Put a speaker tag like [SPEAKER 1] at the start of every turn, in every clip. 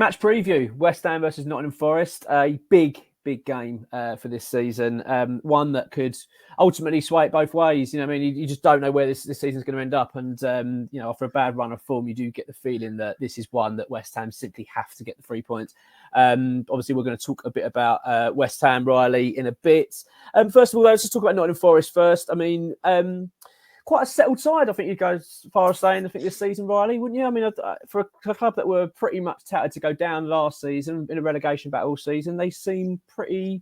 [SPEAKER 1] match preview. West Ham versus Nottingham Forest. A big game for this season. One that could ultimately sway it both ways. You just don't know where this season's going to end up. And, after a bad run of form, you do get the feeling that this is one that West Ham simply have to get the 3 points. Obviously, we're going to talk a bit about West Ham, Riley, in a bit. First of all, let's just talk about Nottingham Forest first. Quite a settled side, I think you'd go as far as saying, this season, Riley, wouldn't you? For a club that were pretty much touted to go down last season in a relegation battle all season, they seem pretty,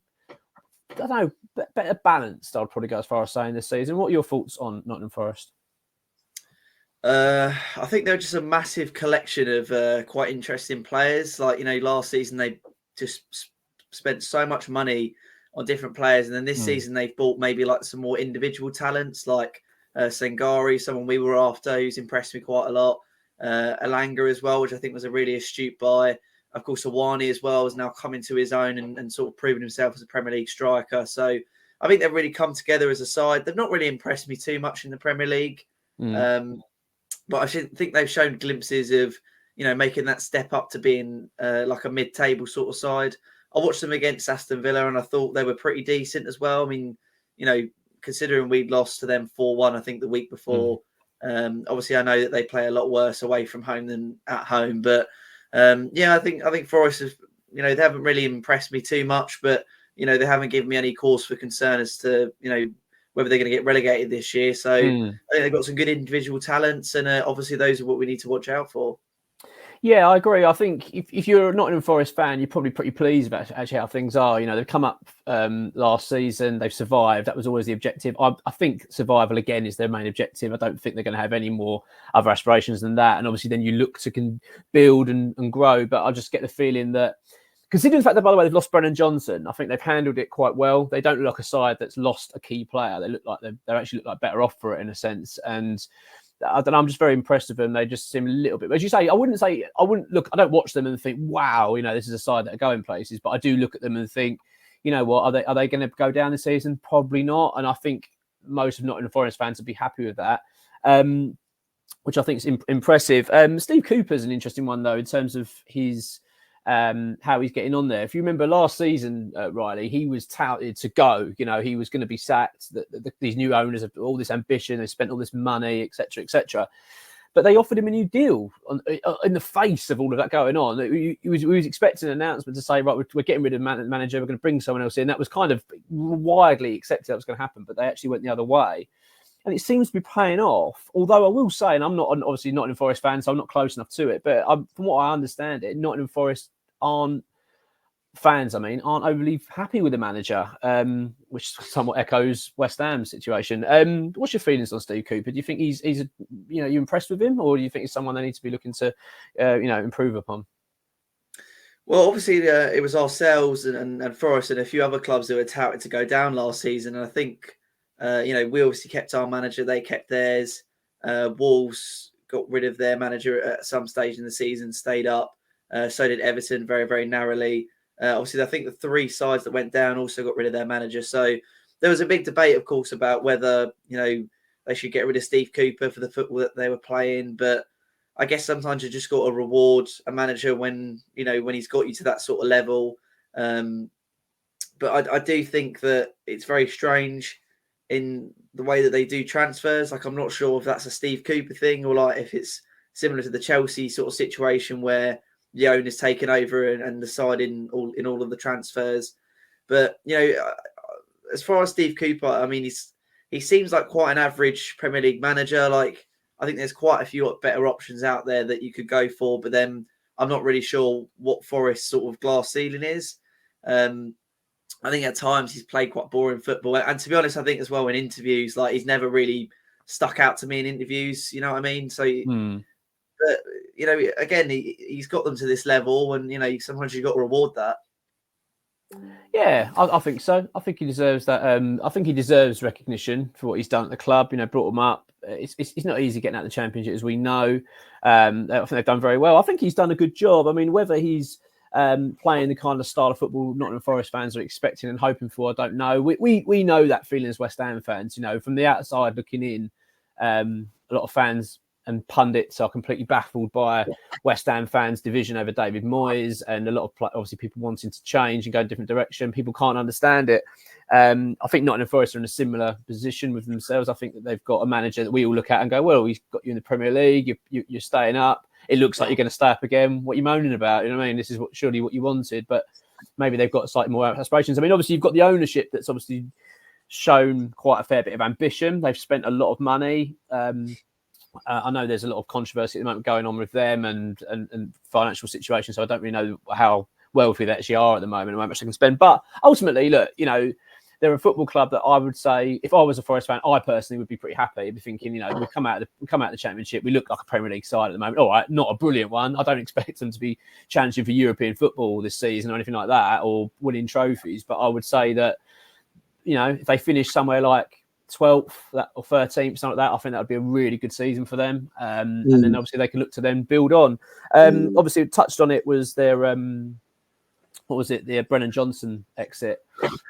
[SPEAKER 1] better balanced, I'd probably go as far as saying this season. What are your thoughts on Nottingham Forest?
[SPEAKER 2] I think they're just a massive collection of quite interesting players. Last season they just spent so much money on different players, and then this season they've bought maybe some more individual talents like Sengari, someone we were after, who's impressed me quite a lot. Alanga as well, which I think was a really astute buy. Of course, Awani as well has now come into his own and sort of proven himself as a Premier League striker. So I think they've really come together as a side. They've not really impressed me too much in the Premier League. But I think they've shown glimpses of, making that step up to being like a mid-table sort of side. I watched them against Aston Villa and I thought they were pretty decent as well. Considering we'd lost to them 4-1, I think the week before. Obviously, I know that they play a lot worse away from home than at home. But I think Forest have, they haven't really impressed me too much. But they haven't given me any cause for concern as to whether they're going to get relegated this year. So I think they've got some good individual talents, and obviously those are what we need to watch out for.
[SPEAKER 1] Yeah, I agree. I think if you're a Nottingham Forest fan, you're probably pretty pleased about actually how things are. They've come up last season, they've survived. That was always the objective. I think survival again is their main objective. I don't think they're going to have any more other aspirations than that. And obviously then you look to build and grow. But I just get the feeling that, considering the fact that, by the way, they've lost Brennan Johnson, I think they've handled it quite well. They don't look like a side that's lost a key player. They look like they actually look like better off for it in a sense. And I don't know, I'm just very impressed with them. They just seem a little bit, as you say, I don't watch them and think, wow, this is a side that are going places. But I do look at them and think, you know what, are they going to go down this season? Probably not. And I think most of Nottingham Forest fans would be happy with that, which I think is impressive. Steve Cooper's an interesting one, though, in terms of his how he's getting on there. If you remember last season, Riley, he was touted to go. He was going to be sacked. These new owners have all this ambition. They spent all this money, etc., etc. But they offered him a new deal in the face of all of that going on. He was expecting an announcement to say, right, we're getting rid of the manager. We're going to bring someone else in. That was kind of widely accepted that was going to happen. But they actually went the other way. And it seems to be paying off. Although I will say, and I'm obviously not a Forest fan, so I'm not close enough to it. But from what I understand it, Nottingham Forest aren't overly happy with the manager, which somewhat echoes West Ham's situation. What's your feelings on Steve Cooper? Do you think he's you impressed with him, or do you think he's someone they need to be looking to improve upon?
[SPEAKER 2] Well, obviously it was ourselves and Forest and a few other clubs that were touted to go down last season, and I think we obviously kept our manager, they kept theirs. Wolves got rid of their manager at some stage in the season, stayed up. So did Everton very, very narrowly. Obviously, I think the three sides that went down also got rid of their manager. So there was a big debate, of course, about whether, they should get rid of Steve Cooper for the football that they were playing. But I guess sometimes you just got to reward a manager when he's got you to that sort of level. But I do think that it's very strange in the way that they do transfers. Like, I'm not sure if that's a Steve Cooper thing or if it's similar to the Chelsea sort of situation where the owner's taken over and deciding in all of the transfers. But, as far as Steve Cooper, he seems like quite an average Premier League manager. I think there's quite a few better options out there that you could go for, but then I'm not really sure what Forest's sort of glass ceiling is. I think at times he's played quite boring football. And to be honest, I think as well in interviews, he's never really stuck out to me in interviews, you know what I mean? So... But, again, he's got them to this level and, sometimes you've got to reward that.
[SPEAKER 1] Yeah, I think so. I think he deserves that. I think he deserves recognition for what he's done at the club, brought them up. It's not easy getting out of the Championship, as we know. I think they've done very well. I think he's done a good job. Whether he's playing the kind of style of football Nottingham Forest fans are expecting and hoping for, I don't know. We know that feeling as West Ham fans, from the outside looking in. A lot of fans and pundits are completely baffled by West Ham fans' division over David Moyes, and a lot of obviously people wanting to change and go in a different direction. People can't understand it. I think Nottingham Forest are in a similar position with themselves. I think that they've got a manager that we all look at and go, well, he's got you in the Premier League. You're staying up. It looks like you're going to stay up again. What are you moaning about? You know what I mean? This is surely what you wanted, but maybe they've got slightly more aspirations. I mean, obviously you've got the ownership that's obviously shown quite a fair bit of ambition. They've spent a lot of money. I know there's a lot of controversy at the moment going on with them and financial situations, so I don't really know how wealthy they actually are at the moment and how much they can spend. But ultimately, look, you know, they're a football club that I would say, if I was a Forest fan, I personally would be pretty happy. I'd be thinking, you know, we come out of the Championship, we look like a Premier League side at the moment. All right, not a brilliant one. I don't expect them to be challenging for European football this season or anything like that, or winning trophies. But I would say that, you know, if they finish somewhere like 12th or 13th, something like that, I think that would be a really good season for them. And then obviously they can look to then build on. Obviously, touched on it was their what was it? The Brennan Johnson exit.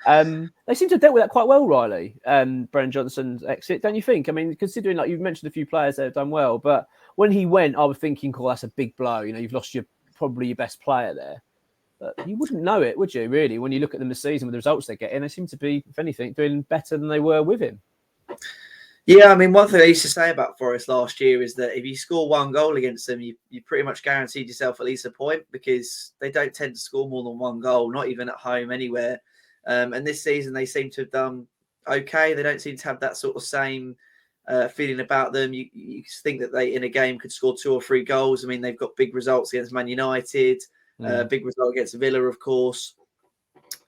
[SPEAKER 1] They seem to have dealt with that quite well, Riley. Brennan Johnson's exit, don't you think? I mean, considering like you've mentioned a few players that have done well, but when he went, I was thinking, "Cool, that's a big blow." You know, you've lost probably your best player there. But you wouldn't know it, would you? Really, when you look at them this season with the results they're getting, they seem to be, if anything, doing better than they were with him.
[SPEAKER 2] Yeah, I mean, one thing I used to say about Forest last year is that if you score one goal against them, you pretty much guaranteed yourself at least a point, because they don't tend to score more than one goal, not even at home anywhere. And this season they seem to have done okay. They don't seem to have that sort of same feeling about them. You think that they in a game could score 2 or 3 goals. I mean, they've got big results against Man United, big result against Villa, of course.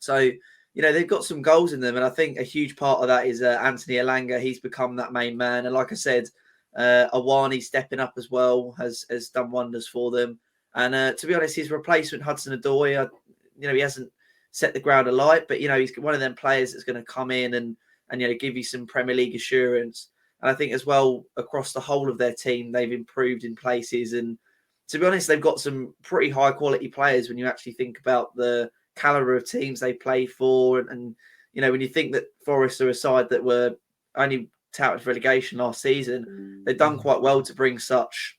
[SPEAKER 2] So, you know, they've got some goals in them. And I think a huge part of that is Anthony Elanga. He's become that main man. And like I said, Awani stepping up as well has done wonders for them. And to be honest, his replacement, Hudson-Odoi, you know, he hasn't set the ground alight, but, you know, he's one of them players that's going to come in and you know, give you some Premier League assurance. And I think as well, across the whole of their team, they've improved in places. And to be honest, they've got some pretty high quality players when you actually think about the caliber of teams they play for. And you know, when you think that Forest are a side that were only touted for relegation last season, they've done quite well to bring such,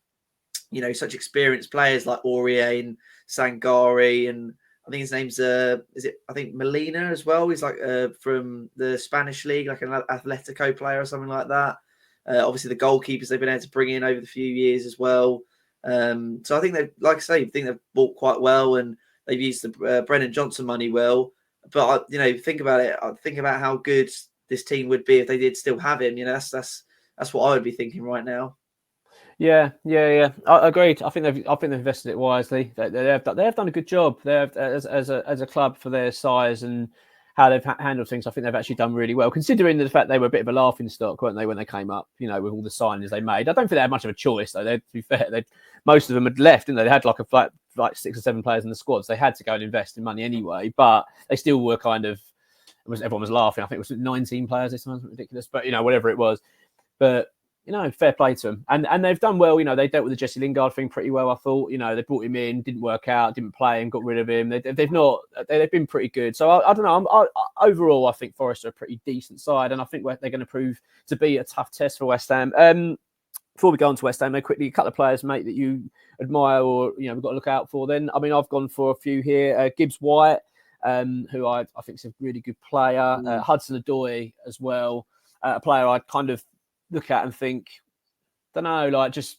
[SPEAKER 2] you know, such experienced players like Aurier and Sangari, and I think his name's I think Molina as well. He's like from the Spanish league, like an Atletico player or something like that. Obviously the goalkeepers they've been able to bring in over the few years as well. So I think they've, like I say, I think they've bought quite well, and they've used the Brennan Johnson money well. But you know, think about it. Think about how good this team would be if they did still have him. You know, that's what I would be thinking right now.
[SPEAKER 1] Yeah. I agreed. I think they've invested it wisely. They have done a good job. They have, as a club for their size and how they've handled things. I think they've actually done really well, considering the fact they were a bit of a laughing stock, weren't they, when they came up? You know, with all the signings they made. I don't think they had much of a choice though. To be fair, most of them had left, didn't they? They had like 6 or 7 players in the squad, so they had to go and invest in money anyway. But they still were kind of. Everyone was laughing. I think it was 19 players this time, ridiculous. But you know, whatever it was. But you know, fair play to them. And they've done well. You know, they dealt with the Jesse Lingard thing pretty well, I thought. You know, they brought him in, didn't work out, didn't play him, got rid of him. They've been pretty good. So I don't know. Overall, I think Forest are a pretty decent side, and I think they're going to prove to be a tough test for West Ham. Before we go on to West Ham, quickly, a couple of players, mate, that you admire or, you know, we've got to look out for then. I mean, I've gone for a few here. Gibbs White, who I think is a really good player. Hudson-Odoi as well. A player I kind of look at and think, don't know, like, just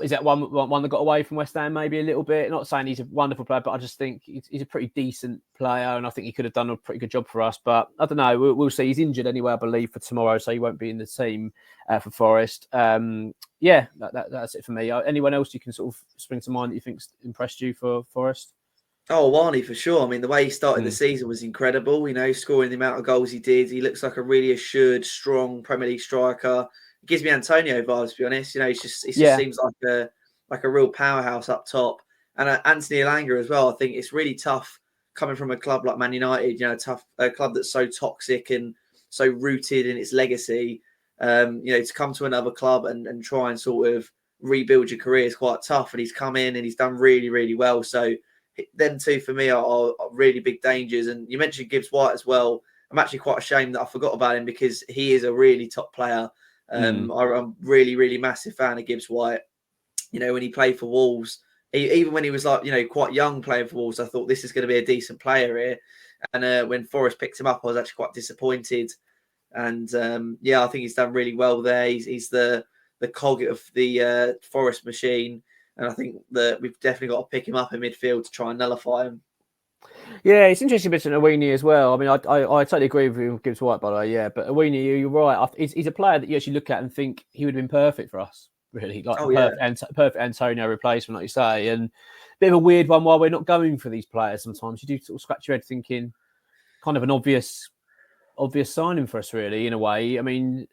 [SPEAKER 1] is that one that got away from West Ham maybe a little bit? Not saying he's a wonderful player, but I just think he's a pretty decent player, and I think he could have done a pretty good job for us. But I don't know. We'll see. He's injured anyway, I believe, for tomorrow, so he won't be in the team for Forest. Yeah, that's it for me. Anyone else you can sort of spring to mind that you think's impressed you for Forest?
[SPEAKER 2] Oh, Awani for sure. I mean, the way he started the season was incredible. You know, scoring the amount of goals he did. He looks like a really assured, strong Premier League striker. It gives me Antonio vibes, to be honest. You know, it just seems like a real powerhouse up top. And Anthony Elanga as well. I think it's really tough coming from a club like Man United. You know, a club that's so toxic and so rooted in its legacy. You know, to come to another club and try and sort of rebuild your career is quite tough. And he's come in and he's done really, really well. So them two for me are really big dangers. And you mentioned Gibbs White as well. I'm actually quite ashamed that I forgot about him because he is a really top player. I'm a really, really massive fan of Gibbs White. You know, when he played for Wolves, even when he was like, you know, quite young playing for Wolves, I thought this is going to be a decent player here. And when Forest picked him up, I was actually quite disappointed. And I think he's done really well there. He's the cog of the Forest machine. And I think that we've definitely got to pick him up in midfield to try and nullify him.
[SPEAKER 1] Yeah, it's interesting bit on Awini as well. I mean, I totally agree with you with Gibbs White, by the way. Yeah, but Awini, you're right. He's a player that you actually look at and think he would have been perfect for us. Really, like perfect Antonio replacement, like you say, and a bit of a weird one. While we're not going for these players, sometimes you do sort of scratch your head thinking, kind of an obvious signing for us, really, in a way. I mean,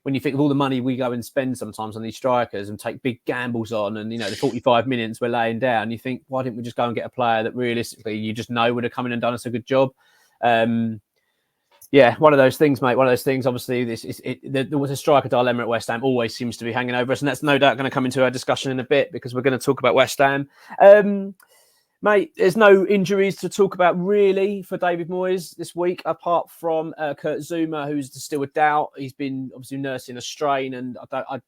[SPEAKER 1] when you think of all the money we go and spend sometimes on these strikers and take big gambles on, and you know the 45 minutes we're laying down, you think, why didn't we just go and get a player that realistically you just know would have come in and done us a good job? One of those things, mate. One of those things. Obviously, there was a striker dilemma at West Ham. Always seems to be hanging over us, and that's no doubt going to come into our discussion in a bit because we're going to talk about West Ham. Mate, there's no injuries to talk about really for David Moyes this week, apart from Kurt Zouma, who's still a doubt. He's been obviously nursing a strain, and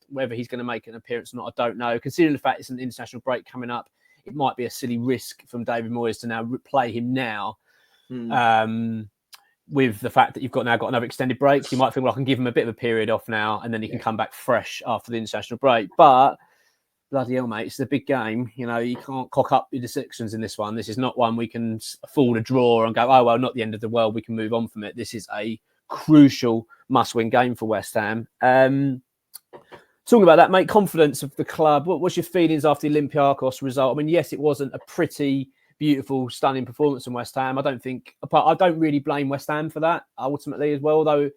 [SPEAKER 1] whether he's going to make an appearance or not, I don't know. Considering the fact it's an international break coming up, it might be a silly risk from David Moyes to now play him now. With the fact that you've got another extended break, you might think, well, I can give him a bit of a period off now, and then he can come back fresh after the international break. But bloody hell, mate, it's a big game. You know, you can't cock up your decisions in this one. This is not one we can afford a draw and go, oh, well, not the end of the world. We can move on from it. This is a crucial must-win game for West Ham. Talking about that, mate, confidence of the club. What's your feelings after the Olympiacos result? I mean, yes, it wasn't a pretty beautiful, stunning performance from West Ham. I don't really blame West Ham for that ultimately as well, though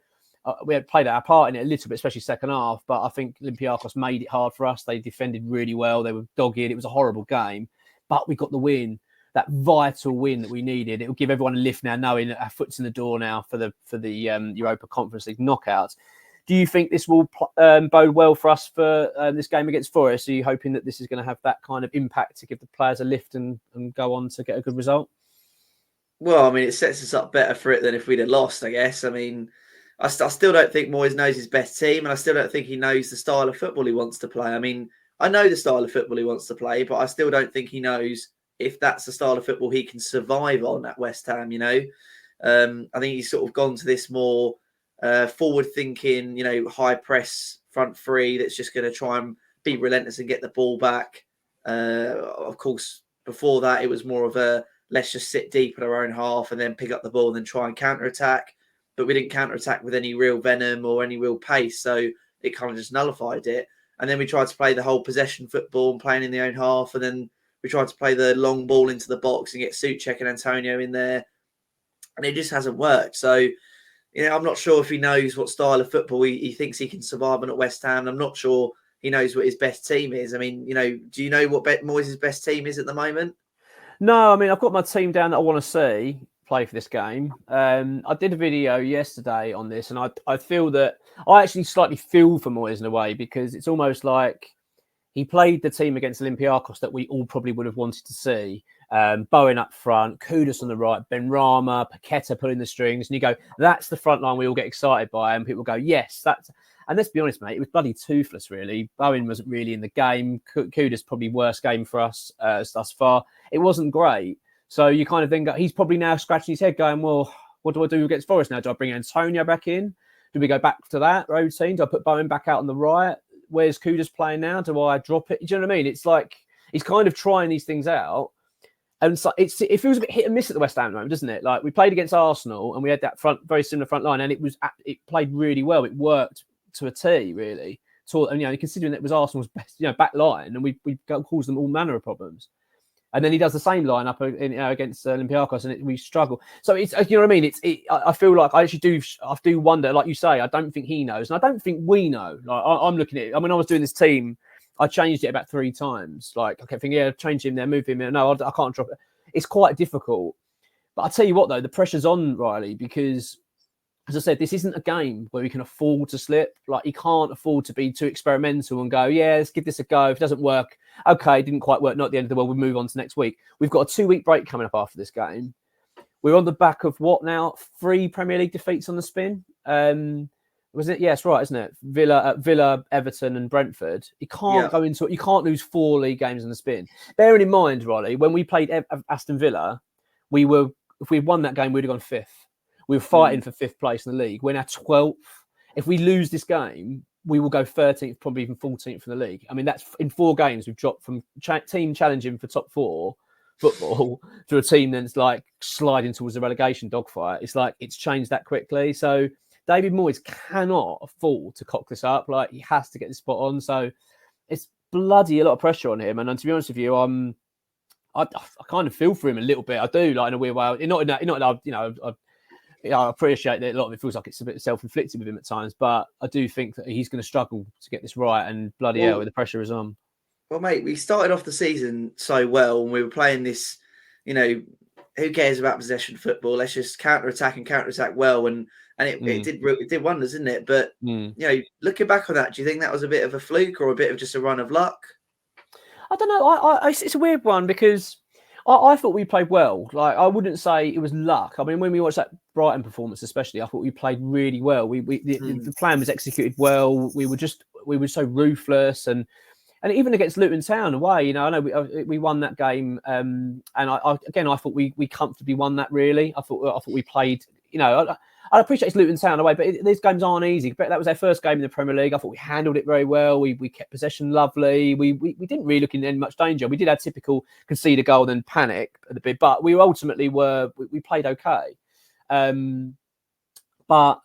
[SPEAKER 1] we had played our part in it a little bit, especially second half. But I think Olympiacos made it hard for us. They defended really well. They were dogged. It was a horrible game, but we got the win, that vital win that we needed. It will give everyone a lift now, knowing that our foot's in the door now for the Europa Conference League knockouts. Do you think this will bode well for us for this game against Forest? Are you hoping that this is going to have that kind of impact to give the players a lift and go on to get a good result?
[SPEAKER 2] Well, I mean, it sets us up better for it than if we'd have lost, I guess. I mean, I still don't think Moyes knows his best team, and I still don't think he knows the style of football he wants to play. I mean, I know the style of football he wants to play, but I still don't think he knows if that's the style of football he can survive on at West Ham, you know. I think he's sort of gone to this more forward-thinking, you know, high-press front three that's just going to try and be relentless and get the ball back. Of course, before that, it was more of a let's just sit deep in our own half and then pick up the ball and then try and counter-attack. But we didn't counter-attack with any real venom or any real pace, so it kind of just nullified it. And then we tried to play the whole possession football and playing in the own half, and then we tried to play the long ball into the box and get Souček and Antonio in there, and it just hasn't worked. So, you know, I'm not sure if he knows what style of football he thinks he can survive on at West Ham. I'm not sure he knows what his best team is. I mean, you know, do you know what Moyes' best team is at the moment?
[SPEAKER 1] No, I mean, I've got my team down that I want to see play for this game. I did a video yesterday on this, and I feel that I actually slightly feel for Moyes in a way, because it's almost like he played the team against Olympiacos that we all probably would have wanted to see. Bowen up front, Kudus on the right, Benrahma, Paqueta pulling the strings, and you go, that's the front line we all get excited by, and people go, yes, that's. And let's be honest, mate, it was bloody toothless, really. Bowen wasn't really in the game. Kudus probably worst game for us thus far. It wasn't great. So you kind of then go, he's probably now scratching his head going, well, what do I do against Forest now? Do I bring Antonio back in? Do we go back to that routine? Do I put Bowen back out on the right? Where's Kudus playing now? Do I drop it? Do you know what I mean? It's like he's kind of trying these things out. And so it feels a bit hit and miss at the West Ham moment, doesn't it? Like we played against Arsenal and we had that very similar front line, and it played really well. It worked to a T, really. And, you know, considering that it was Arsenal's best, you know, back line, and we caused them all manner of problems. And then he does the same lineup against Olympiacos, and we struggle. So it's, you know what I mean? I feel like I do wonder, like you say, I don't think he knows, and I don't think we know. Like I'm looking at it. I mean, I was doing this team, I changed it about 3 times. Like I kept thinking, yeah, change him there, move him there. No, I can't drop it. It's quite difficult. But I tell you what, though, the pressure's on Riley, because, as I said, this isn't a game where we can afford to slip. Like, he can't afford to be too experimental and go, yeah, let's give this a go. If it doesn't work, okay, it didn't quite work, not at the end of the world, we'll move on to next week. We've got a 2-week break coming up after this game. We're on the back of what now? 3 Premier League defeats on the spin. Was it? Yes, right, isn't it? Villa, Everton, and Brentford. You can't go into it. You can't lose 4 league games in the spin. Bearing in mind, Ronnie, when we played Aston Villa, if we'd won that game, we'd have gone 5th. We were fighting for 5th place in the league. We're now 12th. If we lose this game, we will go 13th, probably even 14th in the league. I mean, that's in 4 games we've dropped from team challenging for top 4 football to a team that's like sliding towards the relegation dogfight. It's like it's changed that quickly. So David Moyes cannot afford to cock this up. Like, he has to get this spot on. So it's bloody a lot of pressure on him. And to be honest with you, I kind of feel for him a little bit. I do, like, in a weird way. Not in that, I appreciate that a lot of it feels like it's a bit self-inflicted with him at times, but I do think that he's going to struggle to get this right. And bloody hell, the pressure is on.
[SPEAKER 2] Well, mate, we started off the season so well, and we were playing this, who cares about possession football? Let's just counter-attack well, and it did wonders, didn't it? But looking back on that, do you think that was a bit of a fluke or a bit of just a run of luck?
[SPEAKER 1] I don't know. It's a weird one because I thought we played well. Like, I wouldn't say it was luck. I mean, when we watched that Brighton performance, especially, I thought we played really well. The plan was executed well. We were so ruthless, and even against Luton Town away, I know we won that game. And I thought we comfortably won that. Really, I thought we played. I appreciate it's Luton Town away, but these games aren't easy. But that was our first game in the Premier League. I thought we handled it very well. We kept possession lovely. We didn't really look in any much danger. We did have typical concede a goal, then panic a bit, but we ultimately we played okay. But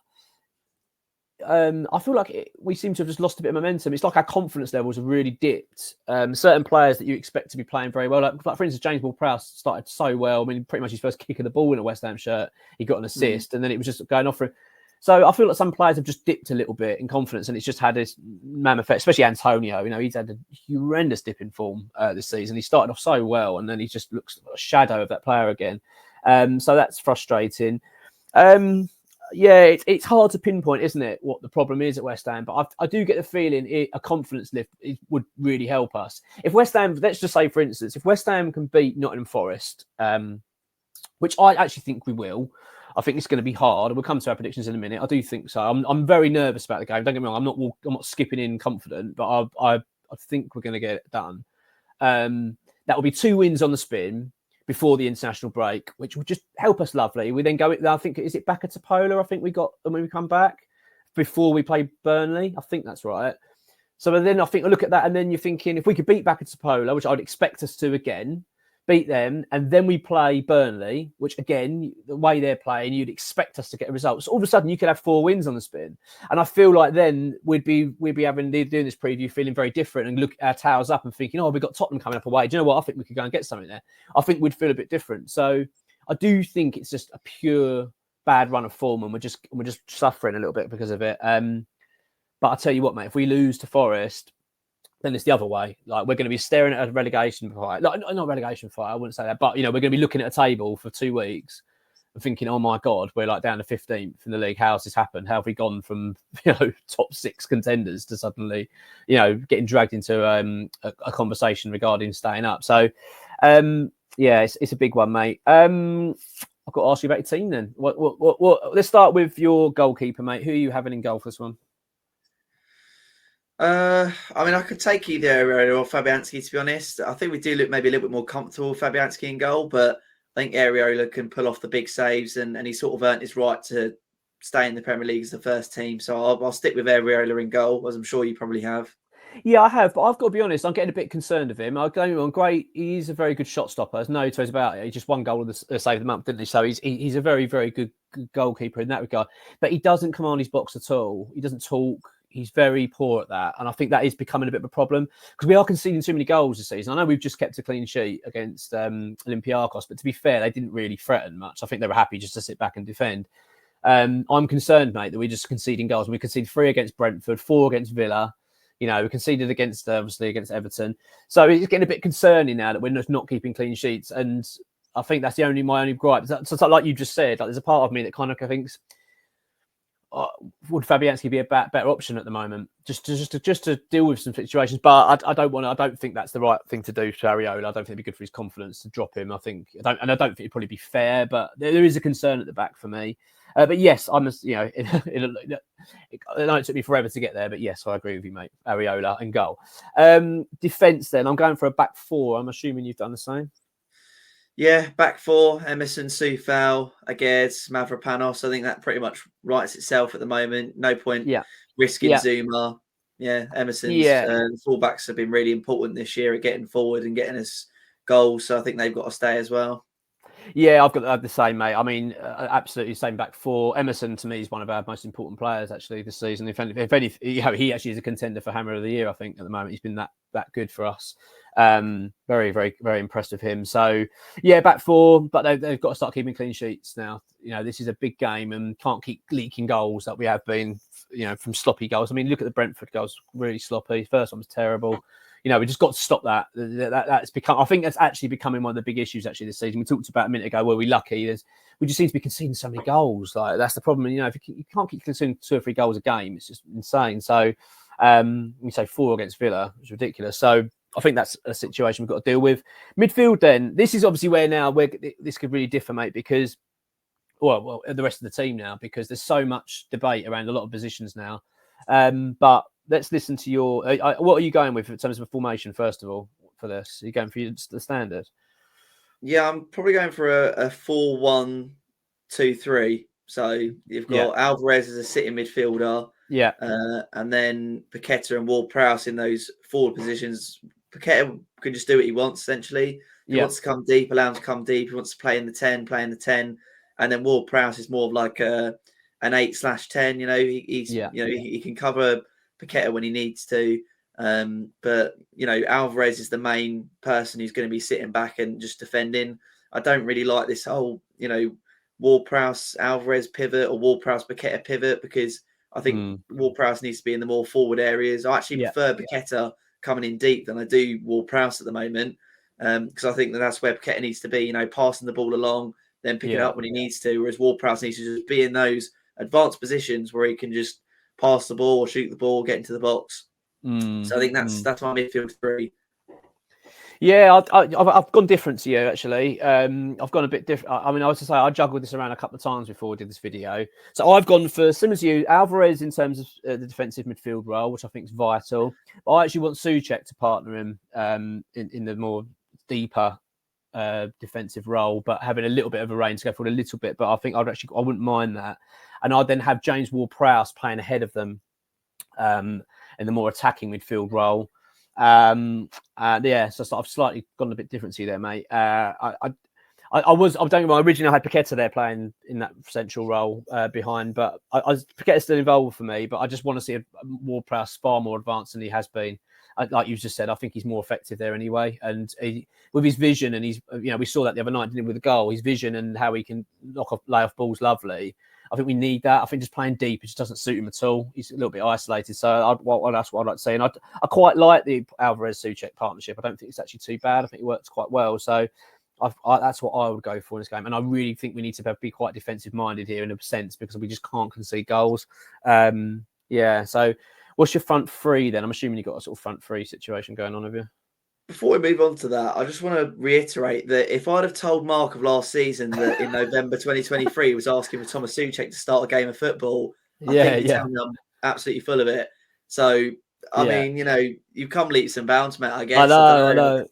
[SPEAKER 1] I feel like we seem to have just lost a bit of momentum. It's like our confidence levels have really dipped. Certain players that you expect to be playing very well, like for instance, James Ward-Prowse started so well. I mean, pretty much his first kick of the ball in a West Ham shirt, he got an assist, and then it was just going off for him. So I feel like some players have just dipped a little bit in confidence, and it's just had this mammoth effect, especially Antonio. He's had a horrendous dip in form this season. He started off so well, and then he just looks like a shadow of that player again. So that's frustrating. It's hard to pinpoint, isn't it, what the problem is at West Ham? But I do get the feeling a confidence lift would really help us. If West Ham, let's just say, for instance, if West Ham can beat Nottingham Forest, which I actually think we will, I think it's going to be hard. We'll come to our predictions in a minute. I do think so. I'm very nervous about the game. Don't get me wrong. I'm not skipping in confident, but I think we're going to get it done. That will be 2 wins on the spin before the international break, which would just help us lovely. We then go, I think, is it back at Topola? I think we got when we come back before we play Burnley. I think that's right. So then I think I look at that, and then you're thinking, if we could beat back at Topola, which I'd expect us to again, beat them, and then we play Burnley, which again, the way they're playing, you'd expect us to get a result. So all of a sudden, you could have 4 wins on the spin, and I feel like then we'd be doing this preview feeling very different and look at our towers up and thinking, we've got Tottenham coming up away. Do you know what? I think we could go and get something there. I think we'd feel a bit different. So I do think it's just a pure bad run of form, and we're just suffering a little bit because of it. But I tell you what, mate, if we lose to Forest, then it's the other way. Like, we're going to be staring at a relegation fight. Like, not relegation fight, I wouldn't say that. But, we're going to be looking at a table for 2 weeks and thinking, oh, my God, we're like down to 15th in the league. How has this happened? How have we gone from, top 6 contenders to suddenly, getting dragged into a conversation regarding staying up? So, it's a big one, mate. I've got to ask you about your team then. What? Let's start with your goalkeeper, mate. Who are you having in goal for this one?
[SPEAKER 2] I could take either Areola or Fabianski, to be honest. I think we do look maybe a little bit more comfortable with Fabianski in goal, but I think Areola can pull off the big saves, and he sort of earned his right to stay in the Premier League as the first team. So I'll stick with Areola in goal, as I'm sure you probably have.
[SPEAKER 1] Yeah, I have, but I've got to be honest, I'm getting a bit concerned of him. I'm great. He's a very good shot stopper. There's no two ways about it. He just 1 goal of the save of the month, didn't he? So he's a very, very good goalkeeper in that regard. But he doesn't command his box at all. He doesn't talk. He's very poor at that. And I think that is becoming a bit of a problem because we are conceding too many goals this season. I know we've just kept a clean sheet against Olympiacos, but to be fair, they didn't really threaten much. I think they were happy just to sit back and defend. I'm concerned, mate, that we're just conceding goals. We conceded 3 against Brentford, 4 against Villa. We conceded against against Everton. So it's getting a bit concerning now that we're just not keeping clean sheets. And I think that's my only gripe. So like you just said, like, there's a part of me that kind of thinks, would Fabianski be a better option at the moment, just to deal with some situations? But I don't think that's the right thing to do to Areola. I don't think it'd be good for his confidence to drop him. I don't think it'd probably be fair, but there is a concern at the back for me. But yes, I know it took me forever to get there, but yes, I agree with you, mate. Areola and goal. Defence. Then I'm going for a back four. I'm assuming you've done the same.
[SPEAKER 2] Yeah, back four, Emerson, Soufal, Aguerd, Mavropanos. I think that pretty much writes itself at the moment. No point risking Zuma. Yeah, Emerson's fullbacks have been really important this year at getting forward and getting us goals. So I think they've got to stay as well.
[SPEAKER 1] Yeah, I've got the same, mate. I mean, absolutely same back four. Emerson, to me, is one of our most important players, actually, this season. If any, he actually is a contender for Hammer of the Year, I think, at the moment. He's been that good for us. Very, very, very impressed with him. So, yeah, back four, but they've got to start keeping clean sheets now. This is a big game and can't keep leaking goals like we have been, from sloppy goals. I mean, look at the Brentford goals, really sloppy. First one was terrible. We just got to stop that. That's become. I think that's actually becoming one of the big issues actually this season. We talked about a minute ago. Were we lucky? We just seem to be conceding so many goals. Like that's the problem. If you can't keep conceding 2 or 3 goals a game, it's just insane. So, you say 4 against Villa, it's ridiculous. So I think that's a situation we've got to deal with. Midfield. Then this is obviously where this could really differ, mate, because well, the rest of the team now, because there's so much debate around a lot of positions now. But let's listen to your. What are you going with in terms of a formation, first of all, for this? Are you going for the standard?
[SPEAKER 2] Yeah, I'm probably going for a 4-1-2-3. So you've got Alvarez as a sitting midfielder.
[SPEAKER 1] Yeah.
[SPEAKER 2] And then Paqueta and Ward-Prowse in those forward positions. Paqueta can just do what he wants, essentially. If he wants to come deep, allow him to come deep. If he wants to play in the 10, play in the 10. And then Ward-Prowse is more of like an 8/10. He can cover Paqueta when he needs to. But Alvarez is the main person who's going to be sitting back and just defending. I don't really like this whole, Ward-Prowse Alvarez pivot or Ward-Prowse Paqueta pivot, because I think Ward-Prowse needs to be in the more forward areas. I actually prefer Paqueta coming in deep than I do Ward-Prowse at the moment, because I think that's where Paqueta needs to be, passing the ball along, then pick it up when he needs to, whereas Ward-Prowse needs to just be in those advanced positions where he can just pass the ball or shoot the ball, get into the box. So I think that's my midfield 3.
[SPEAKER 1] Yeah, I've gone different to you, actually. I've gone a bit different. I mean, I was to say I juggled this around a couple of times before we did this video. So I've gone for, similar to you, Alvarez in terms of the defensive midfield role, which I think is vital. But I actually want Souček to partner him in the more deeper defensive role, but having a little bit of a range to go forward a little bit. But I think I wouldn't mind that. And I'd then have James Ward-Prowse playing ahead of them in the more attacking midfield role. So I've slightly gone a bit different to you there, mate. Originally I had Paqueta there playing in that central role behind, but Paqueta's still involved for me, but I just want to see a Ward-Prowse far more advanced than he has been. Like you just said, I think he's more effective there anyway. And with his vision, and we saw that the other night, didn't we, with the goal, his vision and how he can lay off balls lovely. I think we need that. I think just playing deep, it just doesn't suit him at all. He's a little bit isolated. So that's what I'd like to say. And I quite like the Alvarez-Souček partnership. I don't think it's actually too bad. I think it works quite well. So that's what I would go for in this game. And I really think we need to be quite defensive-minded here in a sense, because we just can't concede goals. So what's your front 3 then? I'm assuming you've got a sort of front 3 situation going on, have you?
[SPEAKER 2] Before we move on to that, I just want to reiterate that if I'd have told Mark of last season that in November 2023 he was asking for Thomas Souček to start a game of football, I think you'd tell me I'm absolutely full of it. So, I mean, you've come leaps and bounds, mate, I guess.
[SPEAKER 1] I know.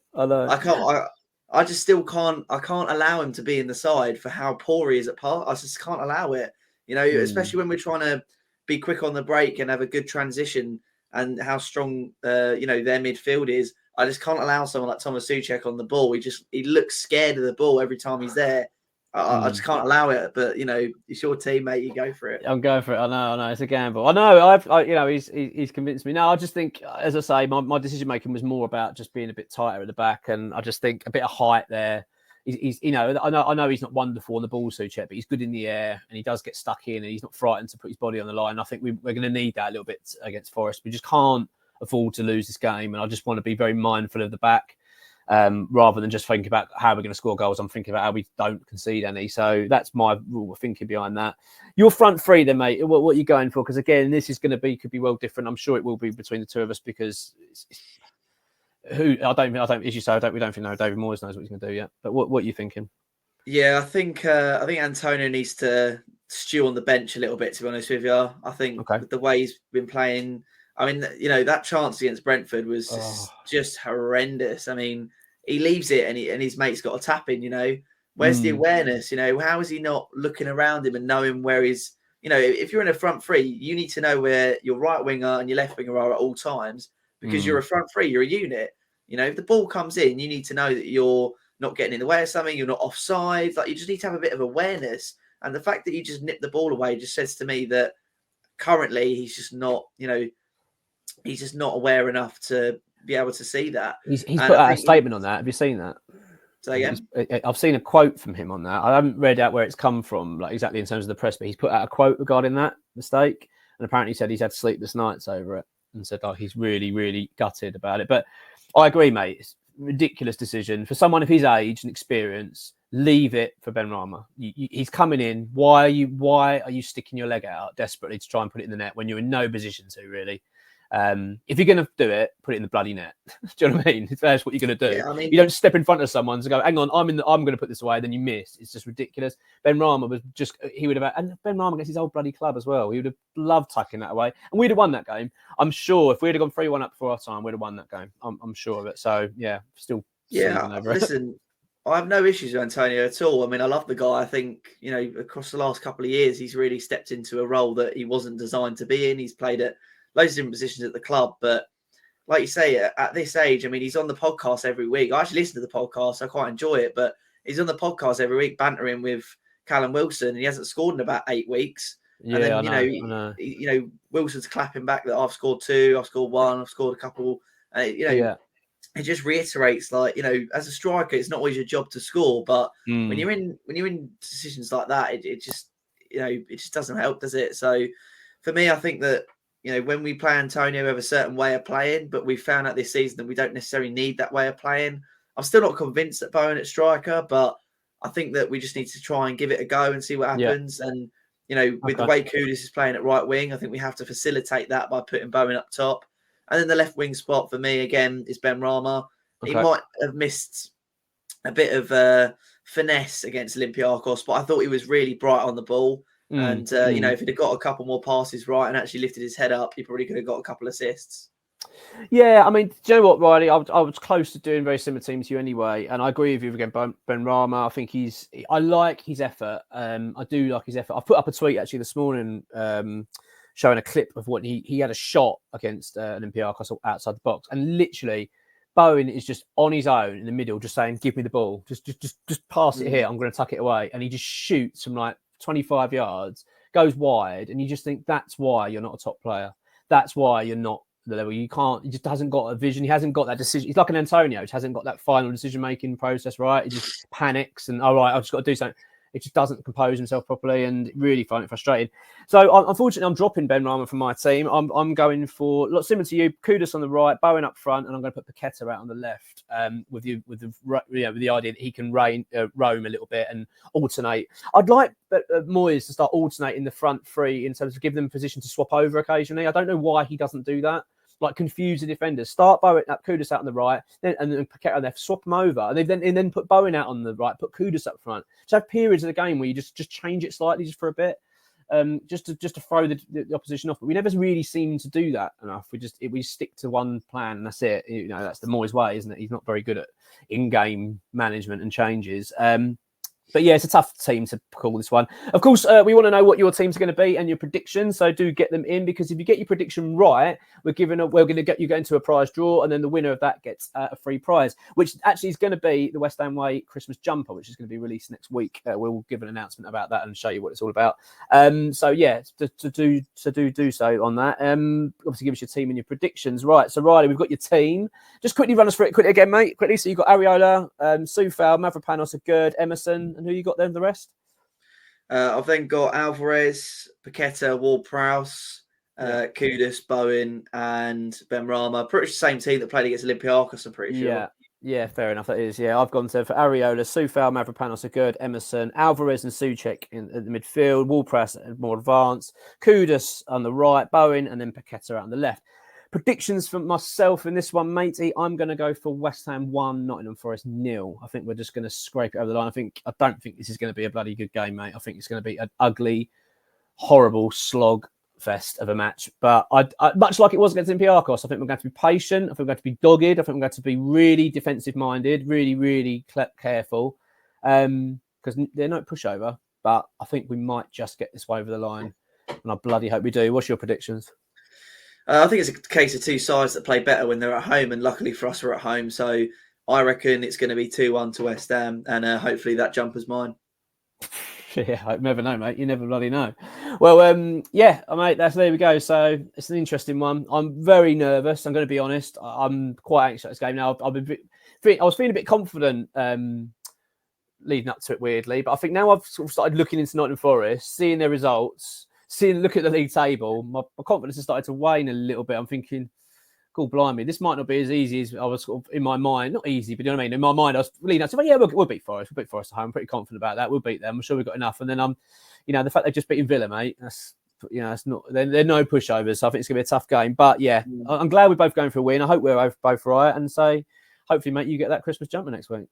[SPEAKER 2] I just still can't allow him to be in the side for how poor he is at part. I just can't allow it, especially when we're trying to be quick on the break and have a good transition, and how strong, their midfield is. I just can't allow someone like Thomas Souček on the ball. He looks scared of the ball every time he's there. I just can't allow it. But it's your team, mate. You go for it.
[SPEAKER 1] I'm going for it. I know. It's a gamble. I know. He's convinced me. No, I just think, as I say, my decision making was more about just being a bit tighter at the back, and I just think a bit of height there. He's I know he's not wonderful on the ball, Souček, but he's good in the air, and he does get stuck in, and he's not frightened to put his body on the line. I think we're going to need that a little bit against Forest. We just can't afford to lose this game, and I just want to be very mindful of the back. rather than just thinking about how we're going to score goals. I'm thinking about how we don't concede any. So that's my rule of thinking behind that. Your front three then, mate, what are you going for? Because again, this is could be well different. I'm sure it will be between the two of us because we don't think David Moyes knows what he's going to do yet. But what are you thinking?
[SPEAKER 2] Yeah, I think Antonio needs to stew on the bench a little bit, to be honest with you. I think with the way he's been playing, I mean, that chance against Brentford was just horrendous. I mean, he leaves it and his mate's got a tap in, Where's the awareness? How is he not looking around him and knowing where he's, if you're in a front three, you need to know where your right winger and your left winger are at all times because you're a front three, you're a unit. If the ball comes in, you need to know that you're not getting in the way of something, you're not offside. Like, you just need to have a bit of awareness. And the fact that you just nipped the ball away just says to me that currently he's just not, he's just not aware enough to be able to see that.
[SPEAKER 1] He's put out a statement on that. Have you seen that?
[SPEAKER 2] Say again?
[SPEAKER 1] I've seen a quote from him on that. I haven't read out where it's come from, like exactly in terms of the press, but he's put out a quote regarding that mistake. And apparently he said he's had sleepless nights over it and said he's really, really gutted about it. But I agree, mate. It's a ridiculous decision for someone of his age and experience. Leave it for Benrahma. He's coming in. Why are you sticking your leg out desperately to try and put it in the net when you're in no position to, really? If you're going to do it, put it in the bloody net. Do you know what I mean? If that's what you're going to do. Yeah, you don't step in front of someone to go, hang on, I'm going to put this away, then you miss. It's just ridiculous. Benrahma and Benrahma gets his old bloody club as well. He would have loved tucking that away. And we'd have won that game. I'm sure if we'd have gone 3-1 up before our time, we'd have won that game. I'm sure of it. So, yeah, still.
[SPEAKER 2] Yeah, listen, I have no issues with Antonio at all. I mean, I love the guy. I think, across the last couple of years, he's really stepped into a role that he wasn't designed to be in. He's played at loads of different positions at the club. But like you say, at this age, I mean, he's on the podcast every week. I actually listen to the podcast. I quite enjoy it. But he's on the podcast every week, bantering with Callum Wilson. And he hasn't scored in about 8 weeks.
[SPEAKER 1] Yeah,
[SPEAKER 2] and then,
[SPEAKER 1] I know.
[SPEAKER 2] Wilson's clapping back that I've scored 2, I've scored 1, I've scored a couple. It just reiterates, as a striker, it's not always your job to score, but when you're in decisions like that, it just doesn't help, does it? So for me, I think that when we play Antonio, we have a certain way of playing, but we found out this season that we don't necessarily need that way of playing. I'm still not convinced that Bowen at striker, but I think that we just need to try and give it a go and see what happens. And with the way Kudus is playing at right wing, I think we have to facilitate that by putting Bowen up top. And then the left wing spot for me, again, is Benrahma. He might have missed a bit of finesse against Olympiacos, but I thought he was really bright on the ball. And, if he'd have got a couple more passes right and actually lifted his head up, he probably could have got a couple of assists.
[SPEAKER 1] Yeah, I mean, do you know what, Riley? I was close to doing very similar teams to you anyway. And I agree with you again, Benrahma. I think I like his effort. I do like his effort. I put up a tweet actually this morning showing a clip of what he had a shot against Olympiacos outside the box. And literally, Bowen is just on his own in the middle, just saying, give me the ball. Just pass it here. I'm going to tuck it away. And he just shoots from 25 yards, goes wide. And you just think that's why you're not a top player. That's why you're not the level. He just hasn't got a vision. He hasn't got that decision. He's like an Antonio. He hasn't got that final decision-making process, right? He just panics and, all right, I've just got to do something. It just doesn't compose himself properly and really find it frustrating. So, unfortunately, I'm dropping Benrahma from my team. I'm going for, similar to you, Kudus on the right, Bowen up front, and I'm going to put Paqueta out on the left with the idea that he can roam a little bit and alternate. I'd like Moyes to start alternating the front three in terms of giving them a position to swap over occasionally. I don't know why he doesn't do that. Confuse the defenders. Start Bowen, Kudus out on the right, then Paqueta on the left, swap them over, and then put Bowen out on the right, put Kudus up front. Just have periods of the game where you just change it slightly just for a bit, just to throw the opposition off. But we never really seem to do that enough. We stick to one plan and that's it. That's the Moyes way, isn't it? He's not very good at in-game management and changes. But yeah, it's a tough team to call this one. Of course, we want to know what your teams are going to be and your predictions. So do get them in, because if you get your prediction right, we're going to get you into a prize draw, and then the winner of that gets a free prize, which actually is going to be the West Ham Way Christmas jumper, which is going to be released next week. We'll give an announcement about that and show you what it's all about. So yeah, to do so on that. Obviously, give us your team and your predictions. Right. So Riley, we've got your team. Just quickly run us through it quickly again, mate. Quickly. So you've got Areola, Soufal, Mavropanos, Gerd, Emerson. And who you got then, the rest?
[SPEAKER 2] I've then got Alvarez, Paqueta, Ward-Prowse, Kudus, Bowen, and Benrahma. Pretty much the same team that played against Olympiacos, I'm pretty sure.
[SPEAKER 1] Yeah, fair enough. That is. Yeah, I've gone to for Areola, Soufal, Mavropanos are good. Emerson, Alvarez, and Souček in the midfield. Wall-Press more advanced. Kudus on the right, Bowen, and then Paqueta out on the left. Predictions for myself in this one, matey. I'm going to go for West Ham 1, Nottingham Forest 0. I think we're just going to scrape it over the line. I don't think this is going to be a bloody good game, mate. I think it's going to be an ugly, horrible slog fest of a match. But I much like it was against Olympiacos, I think we're going to be patient. I think we're going to be dogged. I think we're going to be really defensive minded, really, really careful. Because they're no pushover. But I think we might just get this way over the line. And I bloody hope we do. What's your predictions?
[SPEAKER 2] I think it's a case of two sides that play better when they're at home, and luckily for us, we're at home. So I reckon it's going to be 2-1 to West Ham, and hopefully that jumper's mine.
[SPEAKER 1] Yeah, I never know, mate. You never bloody know. Well, yeah, mate, there we go. So it's an interesting one. I'm very nervous. I'm going to be honest. I'm quite anxious at this game now. I was feeling a bit confident leading up to it, weirdly, but I think now I've sort of started looking into Nottingham Forest, seeing their results, look at the league table. My confidence has started to wane a little bit. I'm thinking, God blimey, this might not be as easy as I was sort of in my mind. Not easy, but you know what I mean? In my mind, I was leading up to, well, yeah, we'll beat Forest. We'll beat Forest at home. I'm pretty confident about that. We'll beat them. I'm sure we've got enough. And then the fact they've just beaten Villa, mate, it's not, they're no pushovers. So I think it's going to be a tough game. But yeah, I'm glad we're both going for a win. I hope we're both right. And so hopefully, mate, you get that Christmas jumper next week.